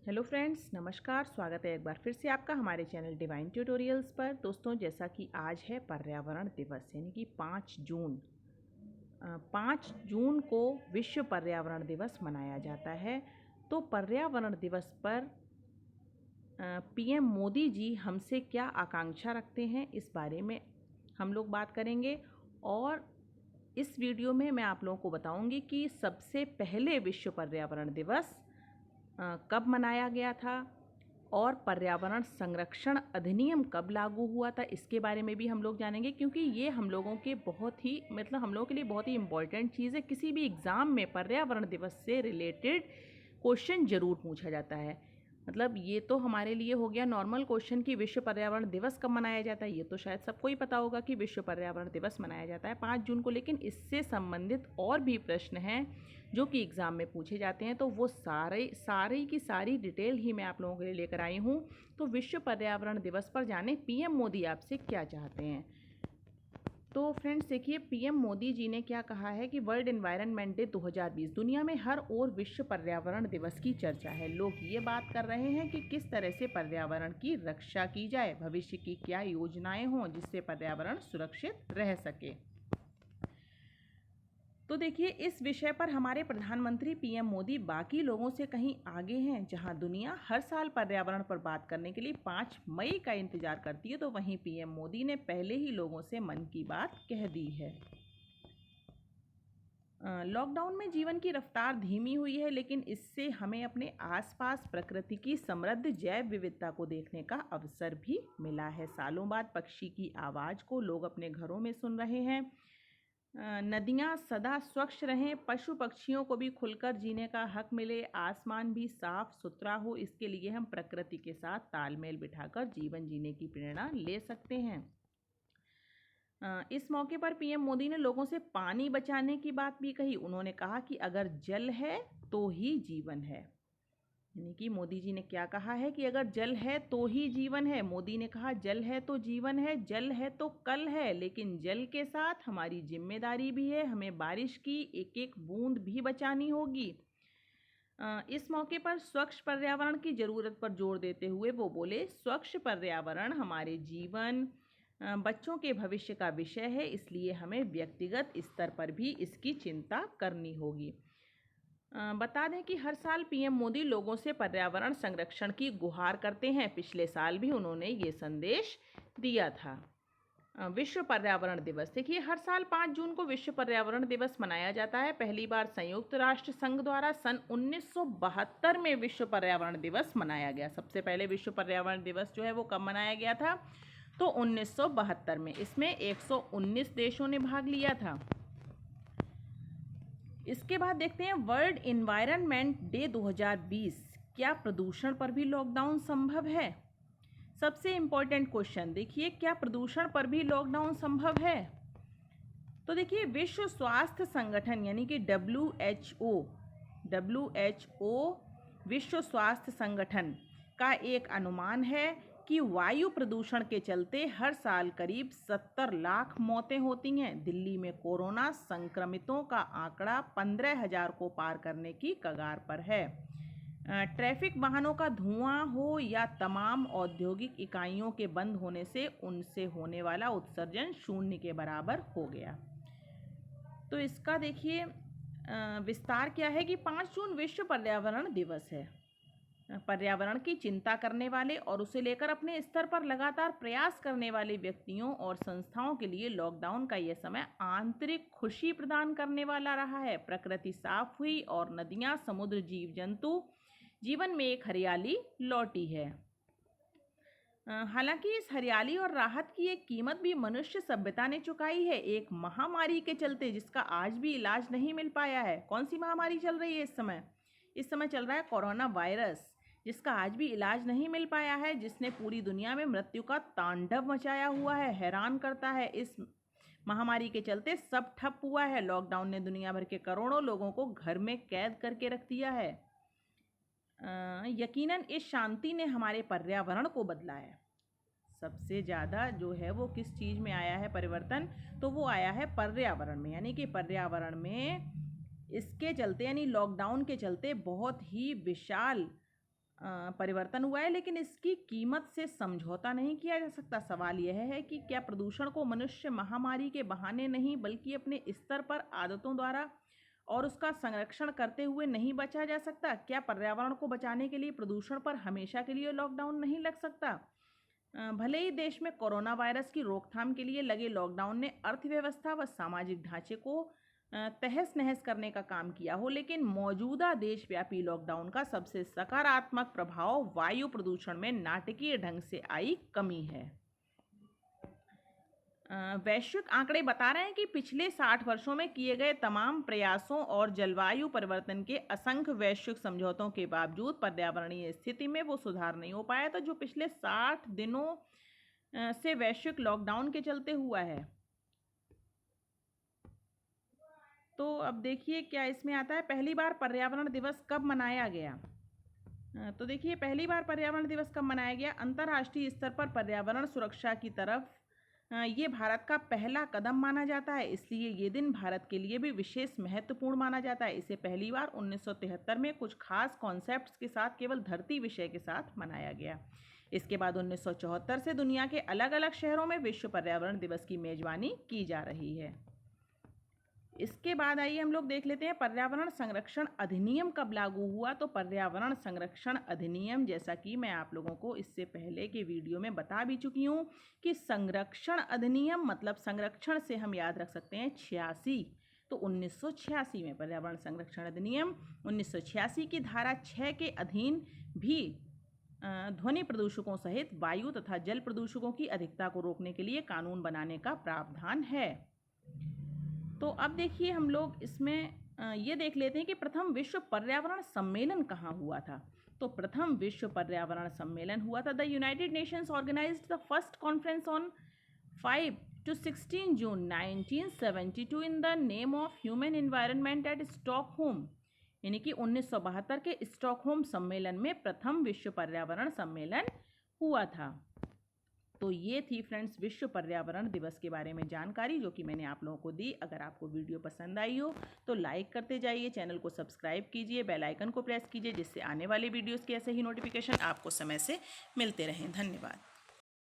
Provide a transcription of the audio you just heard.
Hello friends, नमस्कार। स्वागत है एक बार फिर से आपका हमारे चैनल डिवाइन ट्यूटोरियल्स पर। दोस्तों, जैसा कि आज है पर्यावरण दिवस यानी कि 5 जून। 5 जून को विश्व पर्यावरण दिवस मनाया जाता है। तो पर्यावरण दिवस पर पीएम मोदी जी हमसे क्या आकांक्षा रखते हैं, इस बारे में हम लोग बात करेंगे। और इस वीडियो में मैं आप लोगों को बताऊंगी कि सबसे पहले विश्व पर्यावरण दिवस कब मनाया गया था और पर्यावरण संरक्षण अधिनियम कब लागू हुआ था, इसके बारे में भी हम लोग जानेंगे। क्योंकि ये हम लोगों के बहुत ही हम लोगों के लिए बहुत ही इम्पोर्टेंट चीज़ है। किसी भी एग्ज़ाम में पर्यावरण दिवस से रिलेटेड क्वेश्चन ज़रूर पूछा जाता है। ये तो हमारे लिए हो गया नॉर्मल क्वेश्चन कि विश्व पर्यावरण दिवस कब मनाया जाता है। ये तो शायद सबको ही पता होगा कि विश्व पर्यावरण दिवस मनाया जाता है 5 जून को। लेकिन इससे संबंधित और भी प्रश्न हैं जो कि एग्ज़ाम में पूछे जाते हैं। तो वो सारी की सारी डिटेल ही मैं आप लोगों के लिए लेकर आई हूँ। तो विश्व पर्यावरण दिवस पर जाने पीएम मोदी आपसे क्या चाहते हैं। तो फ्रेंड्स देखिए, पीएम मोदी जी ने क्या कहा है कि वर्ल्ड एनवायरनमेंट डे 2020, दुनिया में हर ओर विश्व पर्यावरण दिवस की चर्चा है। लोग ये बात कर रहे हैं कि किस तरह से पर्यावरण की रक्षा की जाए, भविष्य की क्या योजनाएं हों जिससे पर्यावरण सुरक्षित रह सके। तो देखिए, इस विषय पर हमारे प्रधानमंत्री पीएम मोदी बाकी लोगों से कहीं आगे हैं। जहां दुनिया हर साल पर्यावरण पर बात करने के लिए 5 मई का इंतजार करती है, तो वहीं पीएम मोदी ने पहले ही लोगों से मन की बात कह दी है। लॉकडाउन में जीवन की रफ्तार धीमी हुई है, लेकिन इससे हमें अपने आसपास प्रकृति की समृद्ध जैव विविधता को देखने का अवसर भी मिला है। सालों बाद पक्षी की आवाज़ को लोग अपने घरों में सुन रहे हैं। नदियाँ सदा स्वच्छ रहें, पशु पक्षियों को भी खुलकर जीने का हक मिले, आसमान भी साफ सुथरा हो, इसके लिए हम प्रकृति के साथ तालमेल बिठाकर जीवन जीने की प्रेरणा ले सकते हैं। इस मौके पर पीएम मोदी ने लोगों से पानी बचाने की बात भी कही। उन्होंने कहा कि अगर जल है तो ही जीवन है। यानी कि मोदी जी ने क्या कहा है कि अगर जल है तो ही जीवन है। मोदी ने कहा जल है तो जीवन है, जल है तो कल है, लेकिन जल के साथ हमारी जिम्मेदारी भी है। हमें बारिश की एक एक बूंद भी बचानी होगी। इस मौके पर स्वच्छ पर्यावरण की ज़रूरत पर जोर देते हुए वो बोले, स्वच्छ पर्यावरण हमारे जीवन बच्चों के भविष्य का विषय है, इसलिए हमें व्यक्तिगत स्तर पर भी इसकी चिंता करनी होगी। बता दें कि हर साल पीएम मोदी लोगों से पर्यावरण संरक्षण की गुहार करते हैं। पिछले साल भी उन्होंने ये संदेश दिया था। विश्व पर्यावरण दिवस देखिए, हर साल 5 जून को विश्व पर्यावरण दिवस मनाया जाता है। पहली बार संयुक्त राष्ट्र संघ द्वारा सन 1972 में विश्व पर्यावरण दिवस मनाया गया। सबसे पहले विश्व पर्यावरण दिवस जो है वो कब मनाया गया था, तो 1972 में। इसमें 119 देशों ने भाग लिया था। इसके बाद देखते हैं वर्ल्ड एनवायरनमेंट डे 2020, क्या प्रदूषण पर भी लॉकडाउन संभव है। सबसे इम्पोर्टेंट क्वेश्चन देखिए, क्या प्रदूषण पर भी लॉकडाउन संभव है। तो देखिए, विश्व स्वास्थ्य संगठन यानी कि WHO विश्व स्वास्थ्य संगठन का एक अनुमान है कि वायु प्रदूषण के चलते हर साल करीब 70 लाख मौतें होती हैं। दिल्ली में कोरोना संक्रमितों का आंकड़ा 15,000 को पार करने की कगार पर है। ट्रैफिक वाहनों का धुआं हो या तमाम औद्योगिक इकाइयों के बंद होने से उनसे होने वाला उत्सर्जन शून्य के बराबर हो गया। तो इसका देखिए विस्तार क्या है कि 5 जून विश्व पर्यावरण दिवस है। पर्यावरण की चिंता करने वाले और उसे लेकर अपने स्तर पर लगातार प्रयास करने वाले व्यक्तियों और संस्थाओं के लिए लॉकडाउन का यह समय आंतरिक खुशी प्रदान करने वाला रहा है। प्रकृति साफ हुई और नदियां, समुद्र, जीव जंतु, जीवन में एक हरियाली लौटी है। हालांकि इस हरियाली और राहत की एक कीमत भी मनुष्य सभ्यता ने चुकाई है, एक महामारी के चलते जिसका आज भी इलाज नहीं मिल पाया है। कौन सी महामारी चल रही है इस समय? इस समय चल रहा है कोरोना वायरस, जिसका आज भी इलाज नहीं मिल पाया है, जिसने पूरी दुनिया में मृत्यु का तांडव मचाया हुआ है। हैरान करता है, इस महामारी के चलते सब ठप हुआ है। लॉकडाउन ने दुनिया भर के करोड़ों लोगों को घर में कैद करके रख दिया है। यकीनन इस शांति ने हमारे पर्यावरण को बदला है। सबसे ज़्यादा जो है वो किस चीज़ में आया है परिवर्तन, तो वो आया है पर्यावरण में। यानी कि पर्यावरण में इसके चलते, यानी लॉकडाउन के चलते बहुत ही विशाल परिवर्तन हुआ है, लेकिन इसकी कीमत से समझौता नहीं किया जा सकता। सवाल यह है कि क्या प्रदूषण को मनुष्य महामारी के बहाने नहीं बल्कि अपने स्तर पर आदतों द्वारा और उसका संरक्षण करते हुए नहीं बचा जा सकता? क्या पर्यावरण को बचाने के लिए प्रदूषण पर हमेशा के लिए लॉकडाउन नहीं लग सकता? भले ही देश में कोरोना वायरस की रोकथाम के लिए लगे लॉकडाउन ने अर्थव्यवस्था व सामाजिक ढांचे को तहस नहस करने का काम किया हो, लेकिन मौजूदा देशव्यापी लॉकडाउन का सबसे सकारात्मक प्रभाव वायु प्रदूषण में नाटकीय ढंग से आई कमी है। वैश्विक आंकड़े बता रहे हैं कि पिछले 60 वर्षों में किए गए तमाम प्रयासों और जलवायु परिवर्तन के असंख्य वैश्विक समझौतों के बावजूद पर्यावरणीय स्थिति में वो सुधार नहीं हो पाया था जो पिछले 60 दिनों से वैश्विक लॉकडाउन के चलते हुआ है। तो अब देखिए क्या इसमें आता है। पहली बार पर्यावरण दिवस कब मनाया गया? तो देखिए पहली बार पर्यावरण दिवस कब मनाया गया? अंतर्राष्ट्रीय स्तर पर पर्यावरण सुरक्षा की तरफ ये भारत का पहला कदम माना जाता है, इसलिए ये दिन भारत के लिए भी विशेष महत्वपूर्ण माना जाता है। इसे पहली बार 1973 में कुछ खास कॉन्सेप्ट्स के साथ केवल धरती विषय के साथ मनाया गया। इसके बाद 1974 से दुनिया के अलग अलग शहरों में विश्व पर्यावरण दिवस की मेजबानी की जा रही है। इसके बाद आइए हम लोग देख लेते हैं पर्यावरण संरक्षण अधिनियम कब लागू हुआ। तो पर्यावरण संरक्षण अधिनियम, जैसा कि मैं आप लोगों को इससे पहले के वीडियो में बता भी चुकी हूँ कि संरक्षण अधिनियम मतलब संरक्षण से हम याद रख सकते हैं 86। तो 1986 में पर्यावरण संरक्षण अधिनियम 1986 की धारा 6 के अधीन भी ध्वनि प्रदूषकों सहित वायु तथा जल प्रदूषकों की अधिकता को रोकने के लिए कानून बनाने का प्रावधान है। तो अब देखिए हम लोग इसमें ये देख लेते हैं कि प्रथम विश्व पर्यावरण सम्मेलन कहाँ हुआ था। तो प्रथम विश्व पर्यावरण सम्मेलन हुआ था the United Nations organised the first conference on 5 to 16 June 1972 in the name of human environment at Stockholm, यानी कि 1972 के स्टॉकहोम सम्मेलन में प्रथम विश्व पर्यावरण सम्मेलन हुआ था। तो ये थी फ्रेंड्स विश्व पर्यावरण दिवस के बारे में जानकारी जो कि मैंने आप लोगों को दी। अगर आपको वीडियो पसंद आई हो तो लाइक करते जाइए, चैनल को सब्सक्राइब कीजिए, बेल आइकन को प्रेस कीजिए जिससे आने वाले वीडियोस के ऐसे ही नोटिफिकेशन आपको समय से मिलते रहें। धन्यवाद।